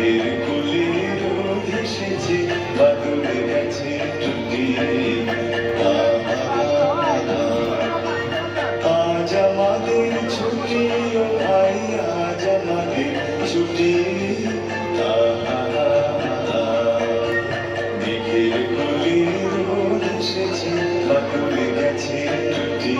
মেঘের কোলে রোদ এসেছে, বাদল গেছে টুটি। আজ আমাদের ছুটি ও ভাই, আজ আমাদের ছুটি। মেঘের কোলে রোদ এসেছে, বাদল গেছে টুটি।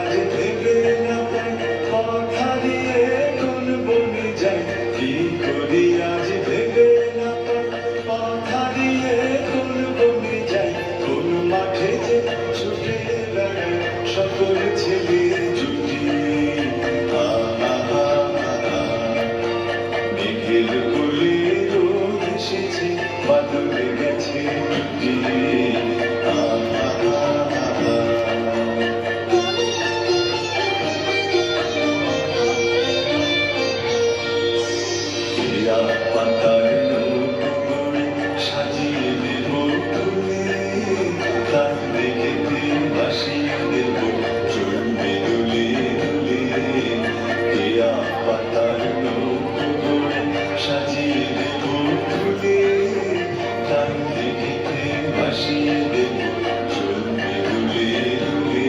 আজ ভেবে না পাই কথা দিয়ে কোন বনে যাই, কি করি আজ ভেবে না পাই কথা দিয়ে কোন বনে যাই। কোন মাঠে যে ছুটে বেড়ায় সকল ছেলের জুটি। মেঘের কোলে রোদ এসেছে, বাদল গেছে টুটি। পাতার নৌকো সাজিয়ে দেব তুলে, তার দেখেতে ভাসিয়ে দেব চলবে দুলে দুলে। কেয়া পাতার নৌকো সাজিয়ে দেব তুলে, তার দেখেতে ভাসিয়ে দেব চলবে দুলে দুলে।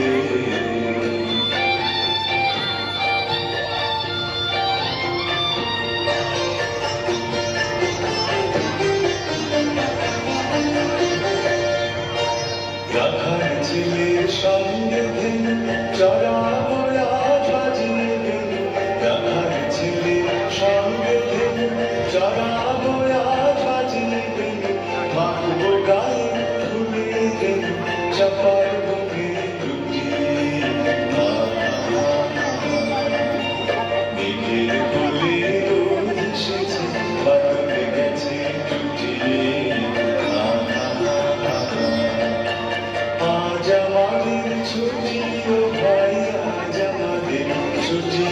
রাখার ছেলের সঙ্গে দিন চড়াবো আজ বাজিয়ে দিন। রাখার ছেলের সঙ্গে দিন চড়াবো আজ বাজিয়ে দিন। মাখবো গায়ে ফুলে দিন, চাপার বুকে টুটি। মেঘের কোলে রোদ এসেছে, বাদল গেছে টুটি। আজ আমাদের ছুটি ও ভাই, আজ আমাদের ছুটি।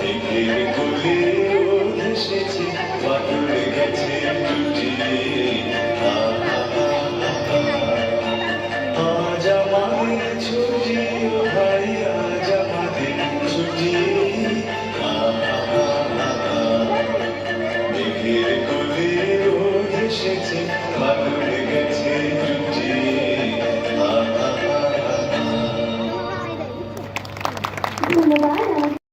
মেঘের কোলে রোদ এসেছে, বাদল গেছে টুটি। আজ আমাদের ছুটি ও ভাই, আজ আমাদের ছুটি। মেঘের কোলে রোদ এসেছে, বাদল